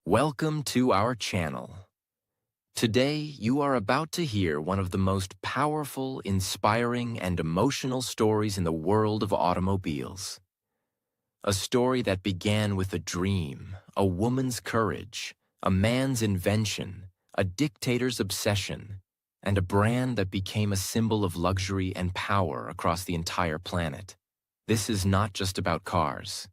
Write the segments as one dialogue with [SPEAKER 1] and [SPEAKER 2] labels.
[SPEAKER 1] Welcome to our channel. Today, you are about to hear one of the most powerful, inspiring, and emotional stories in the world of automobiles. A story that began with a dream, a woman's courage, a man's invention, a dictator's obsession, and a brand that became a symbol of luxury and power across the entire planet. This is not just about cars.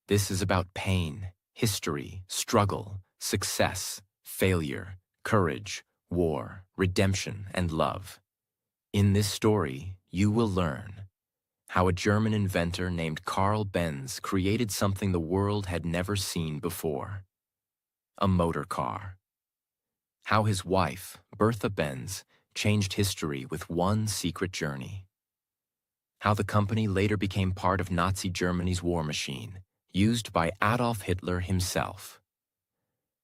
[SPEAKER 1] This is about pain, history, struggle, success, failure, courage, war, redemption, and love. In this story, you will learn how a German inventor named Carl Benz created something the world had never seen before: a motor car. How his wife, Bertha Benz, changed history with one secret journey. How the company later became part of Nazi Germany's war machine, used by Adolf Hitler himself.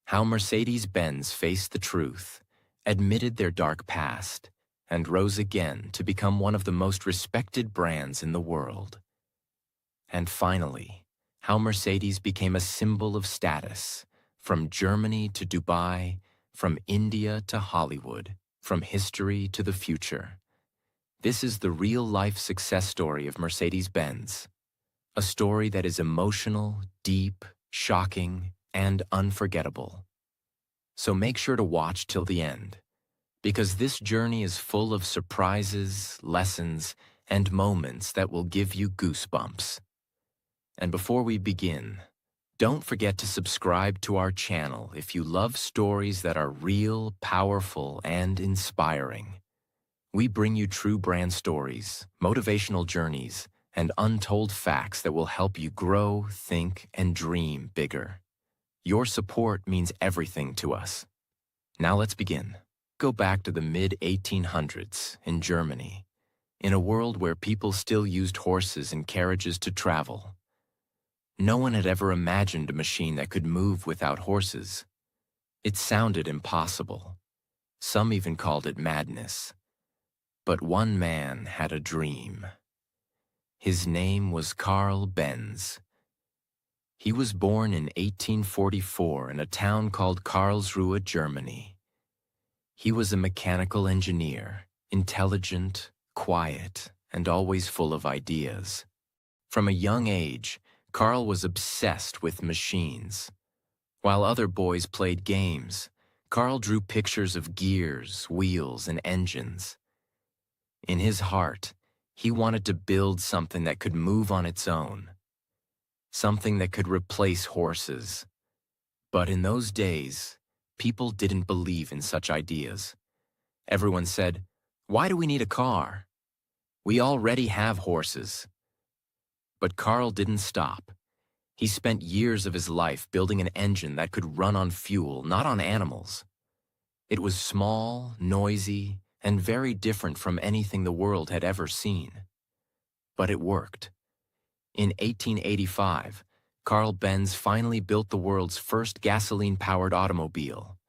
[SPEAKER 1] How Mercedes-Benz faced the truth, admitted their dark past, and rose again to become one of the most respected brands in the world. And finally, how Mercedes became a symbol of status, from Germany to Dubai, from India to Hollywood, from history to the future. This is the real-life success story of Mercedes-Benz. A story that is emotional, deep, shocking, and unforgettable. So make sure to watch till the end, because this journey is full of surprises, lessons, and moments that will give you goosebumps. And before we begin, don't forget to subscribe to our channel if you love stories that are real, powerful, and inspiring. We bring you true brand stories, motivational journeys, and untold facts that will help you grow, think, and dream bigger. Your support means everything to us. Now let's begin. Go back to the mid-1800s in Germany, in a world where people still used horses and carriages to travel. No one had ever imagined a machine that could move without horses. It sounded impossible. Some even called it madness. But one man had a dream. His name was Carl Benz. He was born in 1844 in a town called Karlsruhe, Germany. He was a mechanical engineer, intelligent, quiet, and always full of ideas. From a young age, Carl was obsessed with machines. While other boys played games, Carl drew pictures of gears, wheels, and engines. In his heart, he wanted to build something that could move on its own, something that could replace horses. But in those days, people didn't believe in such ideas. Everyone said, "Why do we need a car? We already have horses." But Carl didn't stop. He spent years of his life building an engine that could run on fuel, not on animals. It was small, noisy, and very different from anything the world had ever seen. But it worked. In 1885, Carl Benz finally built the world's first gasoline-powered automobile.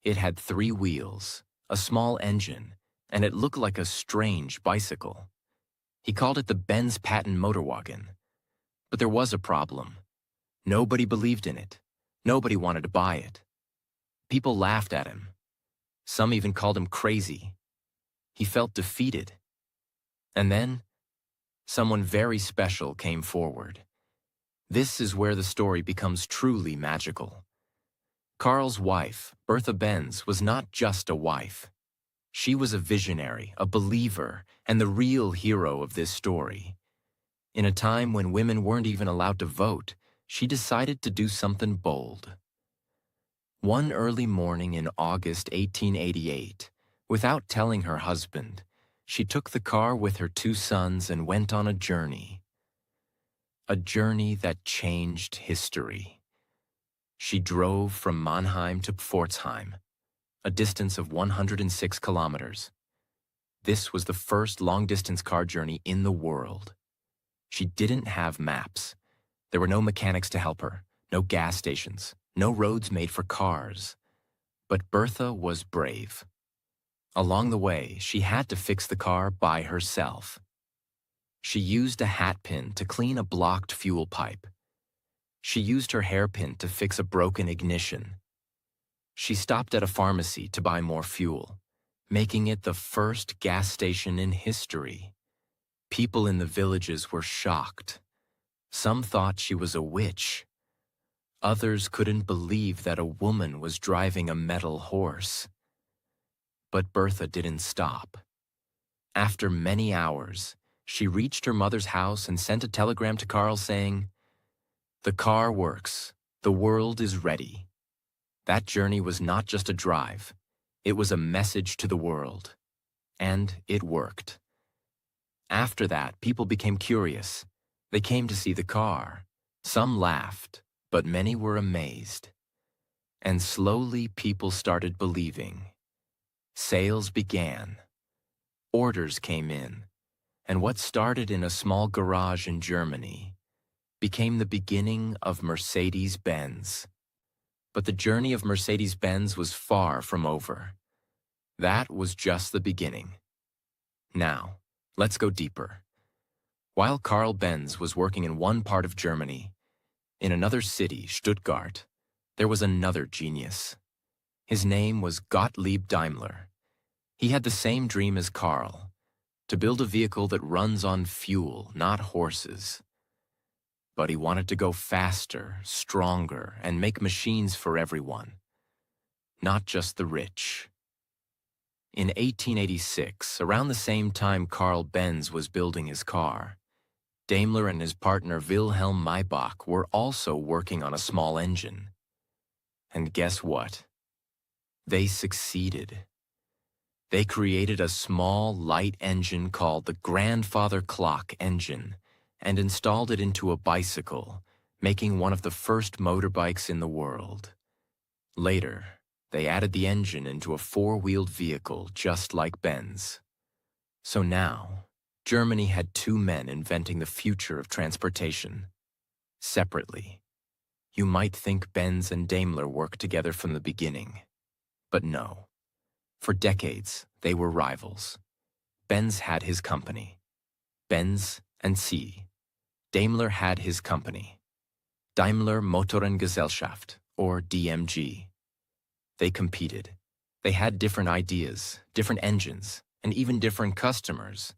[SPEAKER 1] It had 3 wheels, a small engine, and it looked like a strange bicycle. He called it the Benz Patent Motorwagen. But there was a problem. Nobody believed in it. Nobody wanted to buy it. People laughed at him. Some even called him crazy. He felt defeated. And then, someone very special came forward. This is where the story becomes truly magical. Carl's wife, Bertha Benz, was not just a wife. She was a visionary, a believer, and the real hero of this story. In a time when women weren't even allowed to vote, she decided to do something bold. One early morning in August 1888, without telling her husband, she took the car with her 2 sons and went on a journey. A journey that changed history. She drove from Mannheim to Pforzheim, a distance of 106 kilometers. This was the first long-distance car journey in the world. She didn't have maps. There were no mechanics to help her, no gas stations, no roads made for cars. But Bertha was brave. Along the way, she had to fix the car by herself. She used a hat pin to clean a blocked fuel pipe. She used her hairpin to fix a broken ignition. She stopped at a pharmacy to buy more fuel, making it the first gas station in history. People in the villages were shocked. Some thought she was a witch. Others couldn't believe that a woman was driving a metal horse. But Bertha didn't stop. After many hours, she reached her mother's house and sent a telegram to Carl saying, "The car works. The world is ready." That journey was not just a drive. It was a message to the world. And it worked. After that, people became curious. They came to see the car. Some laughed, but many were amazed. And slowly people started believing. Sales began. Orders came in. And what started in a small garage in Germany became the beginning of Mercedes-Benz. But the journey of Mercedes-Benz was far from over. That was just the beginning. Now, let's go deeper. While Carl Benz was working in one part of Germany, in another city, Stuttgart, there was another genius. His name was Gottlieb Daimler. He had the same dream as Carl, to build a vehicle that runs on fuel, not horses. But he wanted to go faster, stronger, and make machines for everyone, not just the rich. In 1886, around the same time Carl Benz was building his car, Daimler and his partner Wilhelm Maybach were also working on a small engine. And guess what? They succeeded. They created a small, light engine called the grandfather clock engine and installed it into a bicycle, making one of the first motorbikes in the world. Later, they added the engine into a four-wheeled vehicle just like Benz. So now, Germany had two men inventing the future of transportation. Separately, you might think Benz and Daimler worked together from the beginning. But no. For decades, they were rivals. Benz had his company, Benz and C. Daimler had his company, Daimler Motorengesellschaft, or DMG. They competed. They had different ideas, different engines, and even different customers.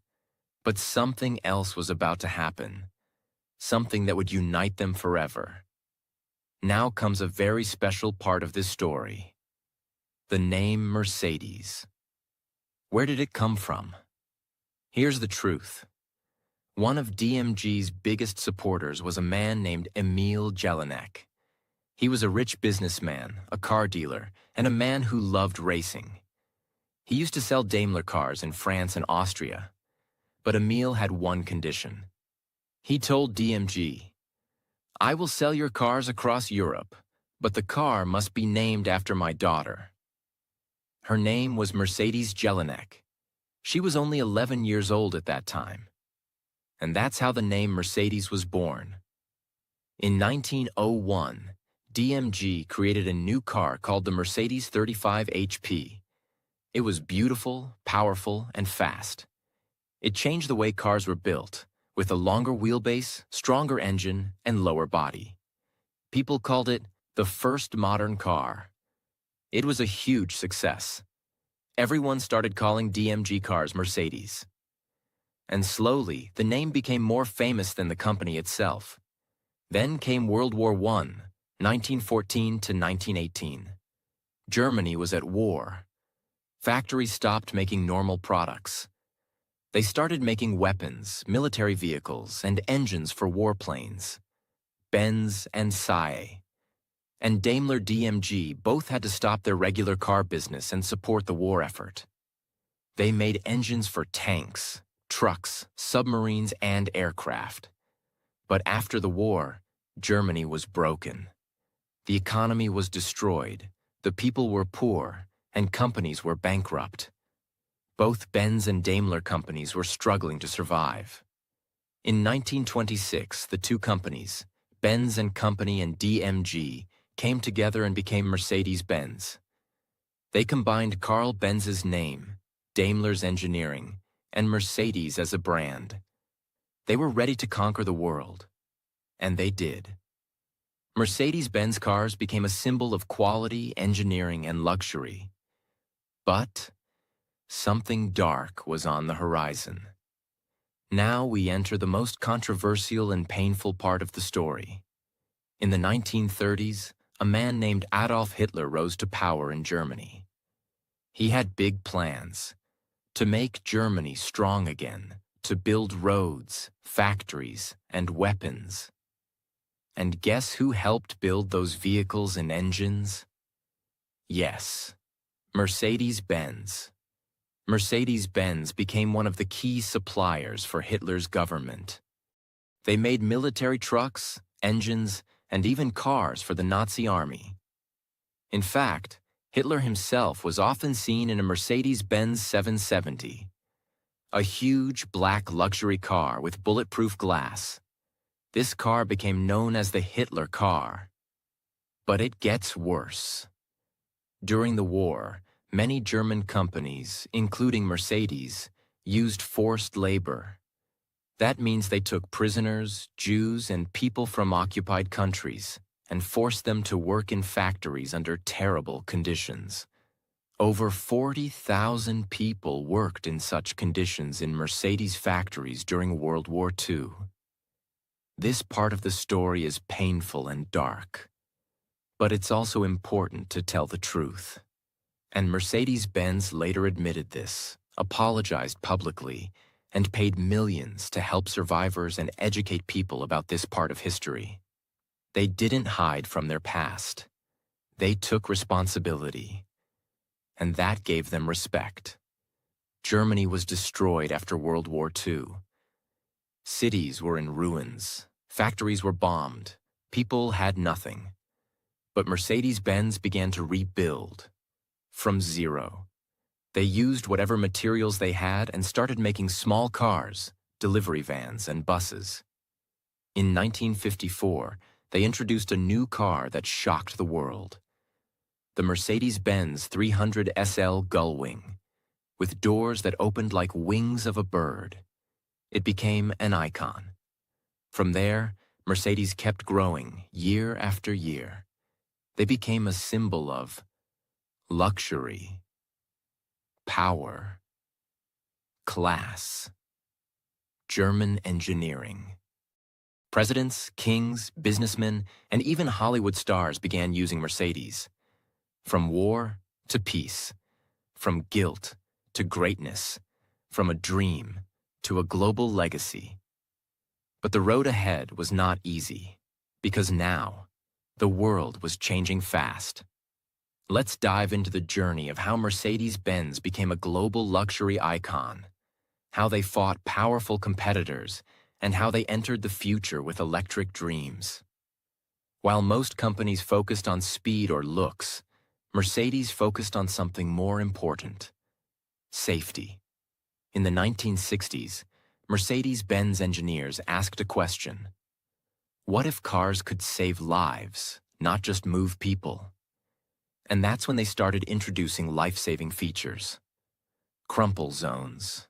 [SPEAKER 1] But something else was about to happen, something that would unite them forever. Now comes a very special part of this story. The name Mercedes. Where did it come from? Here's the truth. One of DMG's biggest supporters was a man named Emil Jelinek. He was a rich businessman, a car dealer, and a man who loved racing. He used to sell Daimler cars in France and Austria. But Emil had one condition. He told DMG, "I will sell your cars across Europe, but the car must be named after my daughter." Her name was Mercedes Jelinek. She was only 11 years old at that time. And that's how the name Mercedes was born. In 1901, DMG created a new car called the Mercedes 35 HP. It was beautiful, powerful, and fast. It changed the way cars were built, with a longer wheelbase, stronger engine, and lower body. People called it the first modern car. It was a huge success. Everyone started calling DMG cars Mercedes. And slowly, the name became more famous than the company itself. Then came World War I, 1914 to 1918. Germany was at war. Factories stopped making normal products. They started making weapons, military vehicles, and engines for warplanes. Benz and Sae and Daimler DMG both had to stop their regular car business and support the war effort. They made engines for tanks, trucks, submarines, and aircraft. But after the war, Germany was broken. The economy was destroyed, the people were poor, and companies were bankrupt. Both Benz and Daimler companies were struggling to survive. In 1926, the two companies, Benz and Company and DMG, came together and became Mercedes-Benz. They combined Carl Benz's name, Daimler's engineering, and Mercedes as a brand. They were ready to conquer the world. And they did. Mercedes-Benz cars became a symbol of quality, engineering, and luxury. But something dark was on the horizon. Now we enter the most controversial and painful part of the story. In the 1930s, a man named Adolf Hitler rose to power in Germany. He had big plans to make Germany strong again, to build roads, factories, and weapons. And guess who helped build those vehicles and engines? Yes, Mercedes-Benz. Mercedes-Benz became one of the key suppliers for Hitler's government. They made military trucks, engines, and even cars for the Nazi army. In fact, Hitler himself was often seen in a Mercedes-Benz 770, a huge black luxury car with bulletproof glass. This car became known as the Hitler car. But it gets worse. During the war, many German companies, including Mercedes, used forced labor. That means they took prisoners, Jews, and people from occupied countries and forced them to work in factories under terrible conditions. Over 40,000 people worked in such conditions in Mercedes factories during World War II. This part of the story is painful and dark, but it's also important to tell the truth. And Mercedes-Benz later admitted this, apologized publicly, and paid millions to help survivors and educate people about this part of history. They didn't hide from their past. They took responsibility, and that gave them respect. Germany was destroyed after World War II. Cities were in ruins, factories were bombed, people had nothing. But Mercedes-Benz began to rebuild from zero. They used whatever materials they had and started making small cars, delivery vans, and buses. In 1954, they introduced a new car that shocked the world. The Mercedes-Benz 300 SL Gullwing, with doors that opened like wings of a bird. It became an icon. From there, Mercedes kept growing year after year. They became a symbol of luxury, power, class, German engineering. Presidents, kings, businessmen, and even Hollywood stars began using Mercedes. From war to peace, from guilt to greatness, from a dream to a global legacy. But the road ahead was not easy, because now the world was changing fast. Let's dive into the journey of how Mercedes-Benz became a global luxury icon, how they fought powerful competitors, and how they entered the future with electric dreams. While most companies focused on speed or looks, Mercedes focused on something more important: safety. In the 1960s, Mercedes-Benz engineers asked a question: what if cars could save lives, not just move people? And that's when they started introducing life-saving features. Crumple zones,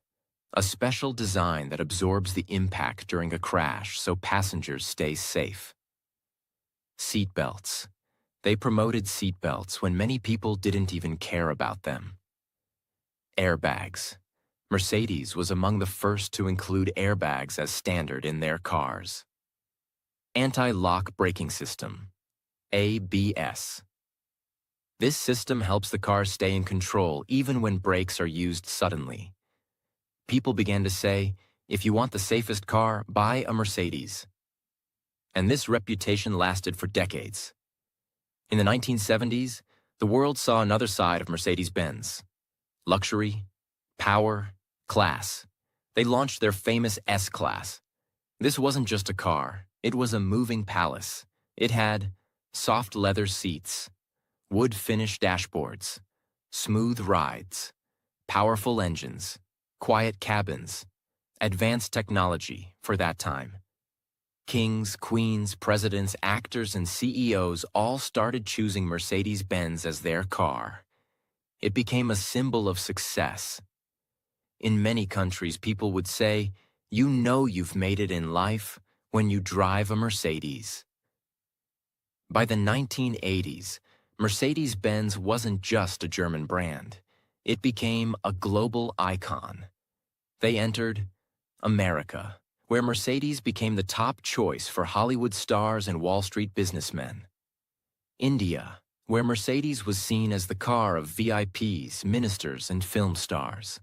[SPEAKER 1] a special design that absorbs the impact during a crash so passengers stay safe. Seat belts. They promoted seat belts when many people didn't even care about them. Airbags. Mercedes was among the first to include airbags as standard in their cars. Anti-lock braking system, ABS. This system helps the car stay in control even when brakes are used suddenly. People began to say, if you want the safest car, buy a Mercedes. And this reputation lasted for decades. In the 1970s, the world saw another side of Mercedes-Benz: luxury, power, class. They launched their famous S-Class. This wasn't just a car, it was a moving palace. It had soft leather seats, wood-finish dashboards, smooth rides, powerful engines, quiet cabins, advanced technology for that time. Kings, queens, presidents, actors, and CEOs all started choosing Mercedes-Benz as their car. It became a symbol of success. In many countries, people would say, you know you've made it in life when you drive a Mercedes. By the 1980s, Mercedes-Benz wasn't just a German brand. It became a global icon. They entered America, where Mercedes became the top choice for Hollywood stars and Wall Street businessmen. India, where Mercedes was seen as the car of VIPs, ministers, and film stars.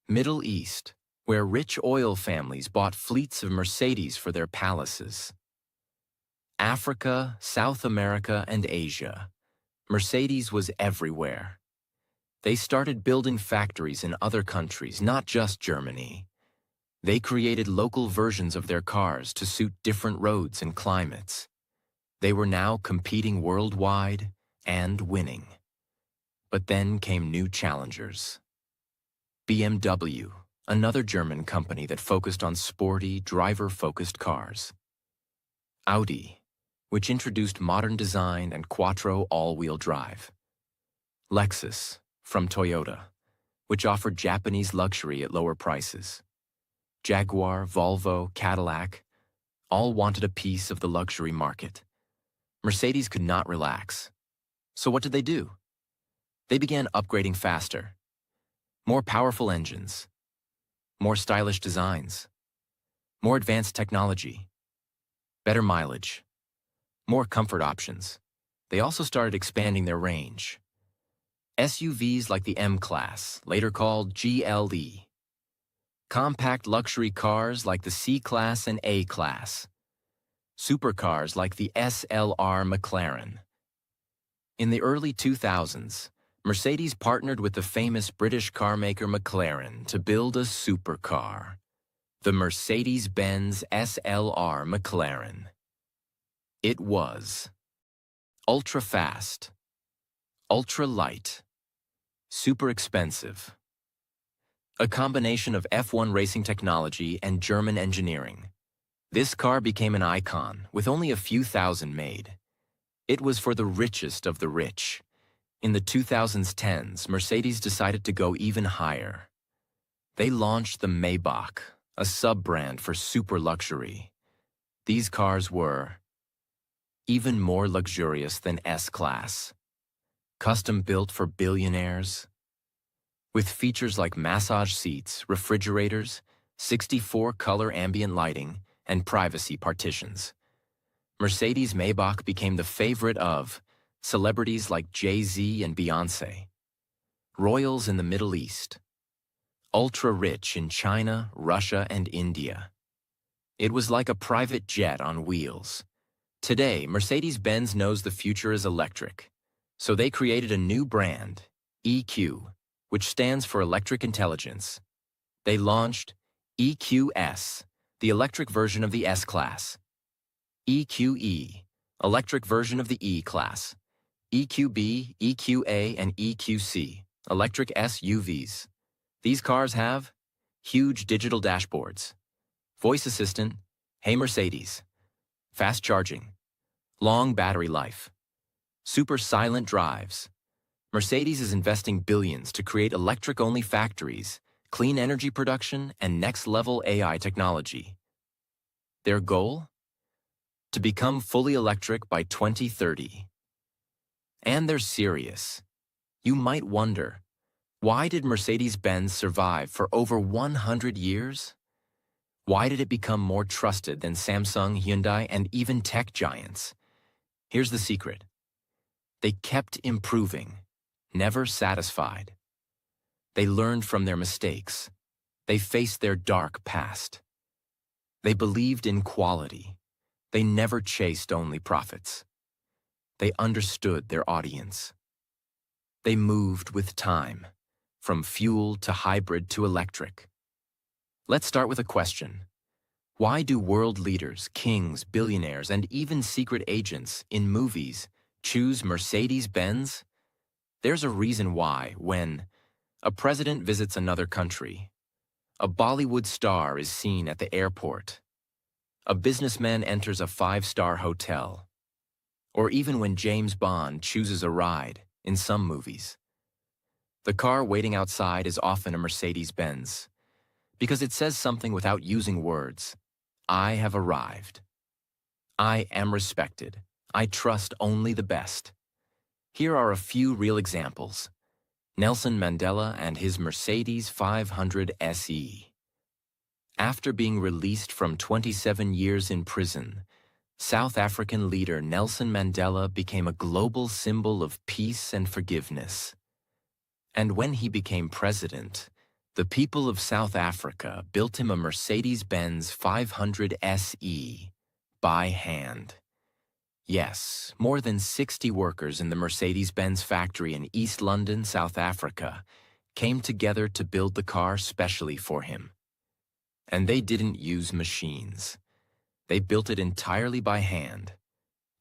[SPEAKER 1] Middle East, where rich oil families bought fleets of Mercedes for their palaces. Africa, South America, and Asia. Mercedes was everywhere. They started building factories in other countries, not just Germany. They created local versions of their cars to suit different roads and climates. They were now competing worldwide and winning. But then came new challengers. BMW, another German company that focused on sporty, driver-focused cars. Audi, which introduced modern design and quattro all-wheel drive. Lexus, from Toyota, which offered Japanese luxury at lower prices. Jaguar, Volvo, Cadillac, all wanted a piece of the luxury market. Mercedes could not relax. So what did they do? They began upgrading faster. More powerful engines. More stylish designs. More advanced technology. Better mileage. More comfort options. They also started expanding their range. SUVs like the M-Class, later called GLE. Compact luxury cars like the C-Class and A-Class. Supercars like the SLR McLaren. In the early 2000s, Mercedes partnered with the famous British carmaker McLaren to build a supercar, the Mercedes-Benz SLR McLaren. It was ultra-fast, ultra-light, super expensive. A combination of F1 racing technology and German engineering. This car became an icon, with only a few thousand made. It was for the richest of the rich. In the 2010s, Mercedes decided to go even higher. They launched the Maybach, a sub-brand for super luxury. These cars were even more luxurious than S-Class, custom-built for billionaires, with features like massage seats, refrigerators, 64-color ambient lighting, and privacy partitions. Mercedes Maybach became the favorite of celebrities like Jay-Z and Beyoncé, royals in the Middle East, ultra-rich in China, Russia, and India. It was like a private jet on wheels. Today, Mercedes-Benz knows the future is electric, so they created a new brand, EQ, which stands for Electric Intelligence. They launched EQS, the electric version of the S-Class, EQE, electric version of the E-Class, EQB, EQA, and EQC, electric SUVs. These cars have huge digital dashboards, voice assistant, "Hey Mercedes," fast charging, long battery life, super silent drives. Mercedes is investing billions to create electric-only factories, clean energy production, and next-level AI technology. Their goal? To become fully electric by 2030. And they're serious. You might wonder, why did Mercedes-Benz survive for over 100 years? Why did it become more trusted than Samsung, Hyundai, and even tech giants? Here's the secret. They kept improving, never satisfied. They learned from their mistakes. They faced their dark past. They believed in quality. They never chased only profits. They understood their audience. They moved with time, from fuel to hybrid to electric. Let's start with a question. Why do world leaders, kings, billionaires, and even secret agents in movies choose Mercedes-Benz? There's a reason why when a president visits another country, a Bollywood star is seen at the airport, a businessman enters a five-star hotel, or even when James Bond chooses a ride in some movies. The car waiting outside is often a Mercedes-Benz, because it says something without using words. I have arrived. I am respected. I trust only the best. Here are a few real examples. Nelson Mandela and his Mercedes 500 SE. After being released from 27 years in prison, South African leader Nelson Mandela became a global symbol of peace and forgiveness. And when he became president, the people of South Africa built him a Mercedes-Benz 500 SE by hand. Yes, more than 60 workers in the Mercedes-Benz factory in East London, South Africa, came together to build the car specially for him. And they didn't use machines. They built it entirely by hand,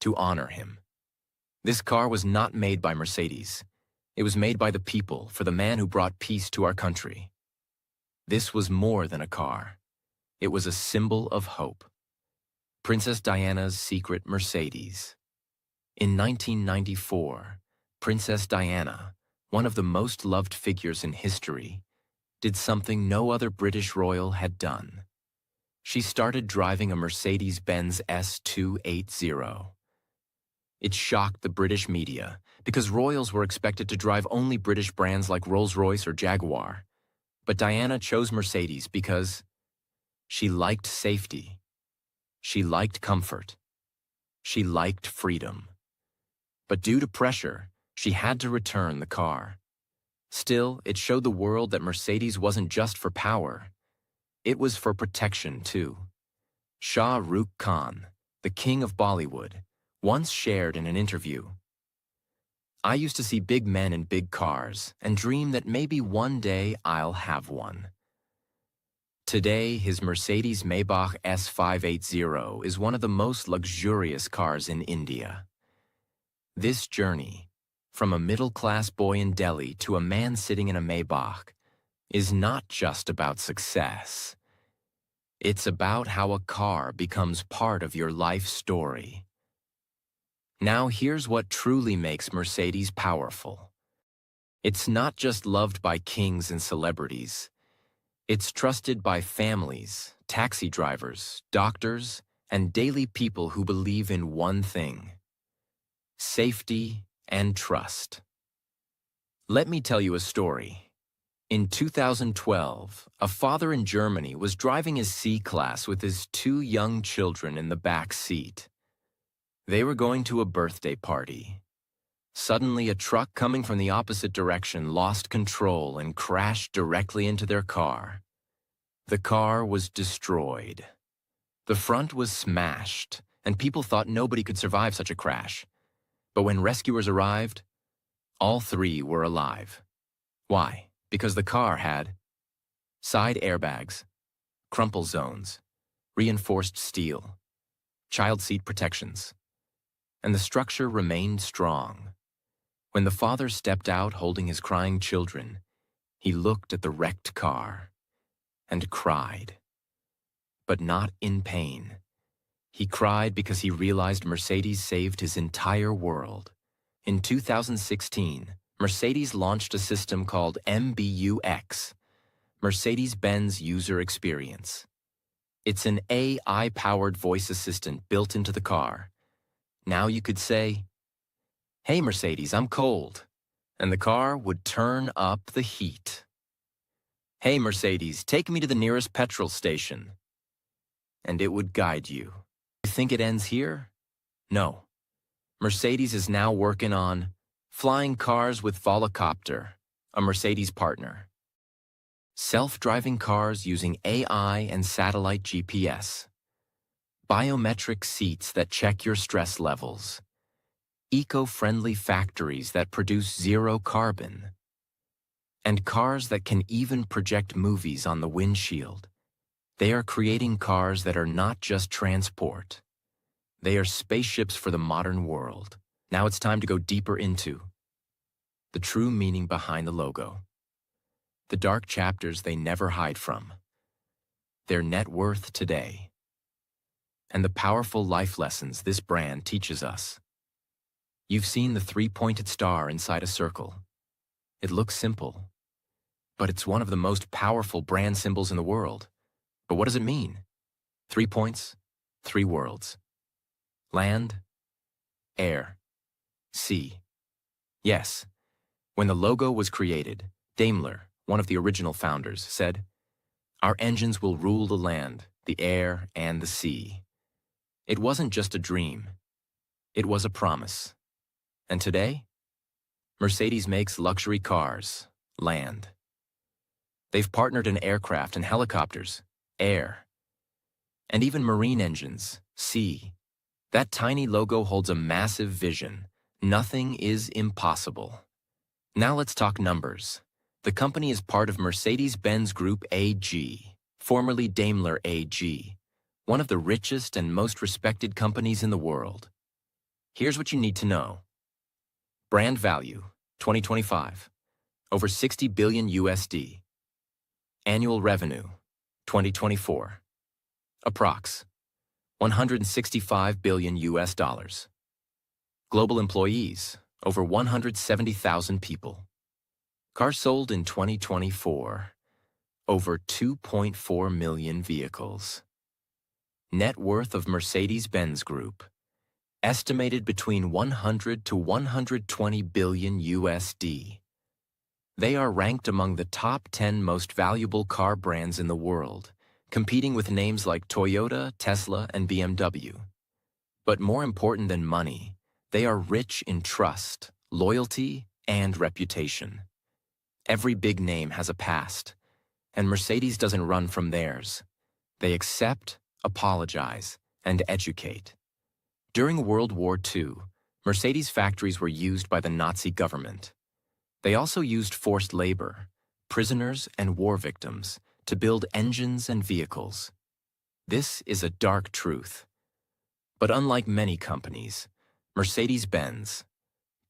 [SPEAKER 1] to honor him. This car was not made by Mercedes. It was made by the people for the man who brought peace to our country. This was more than a car. It was a symbol of hope. Princess Diana's secret Mercedes. In 1994, Princess Diana, one of the most loved figures in history, did something no other British royal had done. She started driving a Mercedes-Benz S280. It shocked the British media because royals were expected to drive only British brands like Rolls-Royce or Jaguar. But Diana chose Mercedes because she liked safety. She liked comfort. She liked freedom. But due to pressure, she had to return the car. Still, it showed the world that Mercedes wasn't just for power. It was for protection, too. Shah Rukh Khan, the king of Bollywood, once shared in an interview, "I used to see big men in big cars and dream that maybe one day I'll have one." Today, his Mercedes Maybach S580 is one of the most luxurious cars in India. This journey, from a middle-class boy in Delhi to a man sitting in a Maybach, is not just about success. It's about how a car becomes part of your life story. Now here's what truly makes Mercedes powerful. It's not just loved by kings and celebrities. It's trusted by families, taxi drivers, doctors, and daily people who believe in one thing: safety and trust. Let me tell you a story. In 2012, a father in Germany was driving his C-Class with his two young children in the back seat. They were going to a birthday party. Suddenly, a truck coming from the opposite direction lost control and crashed directly into their car. The car was destroyed. The front was smashed, and people thought nobody could survive such a crash. But when rescuers arrived, all three were alive. Why? Because the car had side airbags, crumple zones, reinforced steel, child seat protections, and the structure remained strong. When the father stepped out holding his crying children, he looked at the wrecked car and cried. But not in pain. He cried because he realized Mercedes saved his entire world. In 2016, Mercedes launched a system called MBUX, Mercedes-Benz User Experience. It's an AI-powered voice assistant built into the car. Now you could say, "Hey Mercedes, I'm cold," and the car would turn up the heat. "Hey Mercedes, take me to the nearest petrol station," and it would guide you. You think it ends here? No. Mercedes is now working on flying cars with Volocopter, a Mercedes partner. Self-driving cars using AI and satellite GPS. Biometric seats that check your stress levels. Eco-friendly factories that produce zero carbon. And cars that can even project movies on the windshield. They are creating cars that are not just transport. They are spaceships for the modern world. Now it's time to go deeper into the true meaning behind the logo. The dark chapters they never hide from. Their net worth today. And the powerful life lessons this brand teaches us. You've seen the three-pointed star inside a circle. It looks simple, but it's one of the most powerful brand symbols in the world. But what does it mean? 3 points, 3 worlds. Land, air, sea. Yes, when the logo was created, Daimler, one of the original founders, said, "Our engines will rule the land, the air, and the sea." It wasn't just a dream. It was a promise. And today, Mercedes makes luxury cars, land. They've partnered in aircraft and helicopters, air, and even marine engines, sea. That tiny logo holds a massive vision. Nothing is impossible. Now let's talk numbers. The company is part of Mercedes-Benz Group AG, formerly Daimler AG, one of the richest and most respected companies in the world. Here's what you need to know. Brand value, 2025, over 60 billion USD. Annual revenue, 2024, approx. 165 billion US dollars. Global employees, over 170,000 people. Cars sold in 2024, over 2.4 million vehicles. Net worth of Mercedes-Benz Group, estimated between 100 to 120 billion USD. They are ranked among the top 10 most valuable car brands in the world, competing with names like Toyota, Tesla, and BMW. But more important than money, they are rich in trust, loyalty, and reputation. Every big name has a past, and Mercedes doesn't run from theirs. They accept, apologize, and educate. During World War II, Mercedes factories were used by the Nazi government. They also used forced labor, prisoners, and war victims to build engines and vehicles. This is a dark truth. But unlike many companies, Mercedes-Benz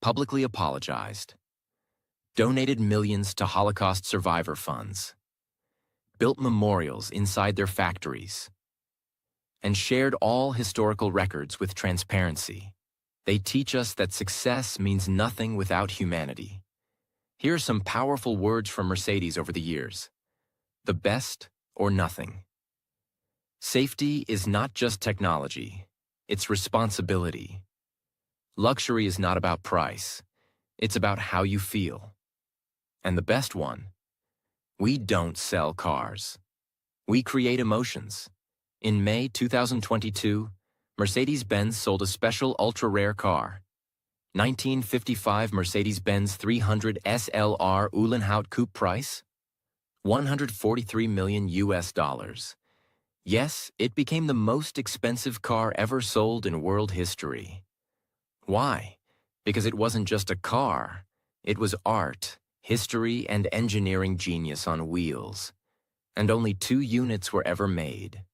[SPEAKER 1] publicly apologized, donated millions to Holocaust survivor funds, built memorials inside their factories, and shared all historical records with transparency. They teach us that success means nothing without humanity. Here are some powerful words from Mercedes over the years. The best or nothing. Safety is not just technology, it's responsibility. Luxury is not about price, it's about how you feel. And the best one, we don't sell cars. We create emotions. In May 2022, Mercedes-Benz sold a special ultra-rare car. 1955 Mercedes-Benz 300 SLR Uhlenhaut Coupe price? 143 million US dollars. Yes, it became the most expensive car ever sold in world history. Why? Because it wasn't just a car. It was art, history, and engineering genius on wheels. And only 2 units were ever made.